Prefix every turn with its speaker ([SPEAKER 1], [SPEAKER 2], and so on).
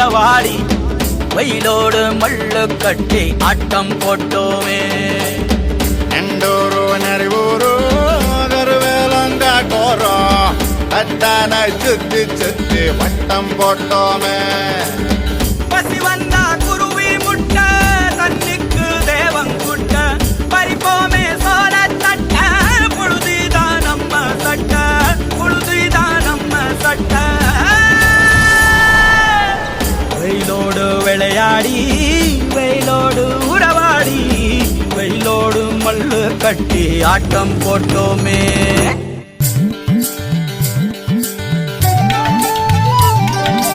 [SPEAKER 1] உறவாடி வெயிலோடு மல்லு கட்டி ஆட்டம் போட்டோமே.
[SPEAKER 2] எண்டூரு நெறிவூரு கருவேலங்க கோரம் அத்தான சுத்தி சுத்தி வட்டம் போட்டோமே.
[SPEAKER 1] பசி வந்தா குருவி முட்ட தண்ணிக்கு தேவங்குட்ட பறிப்போமே சோழ தட்ட புழுதிதான் நம்ம சட்ட புழுதிதான் நம்ம சட்ட. வெயிலோடு விளையாடி வெயிலோடு உறவாடி வெயிலோடு மல்லு கட்டி ஆட்டம் போட்டோமே.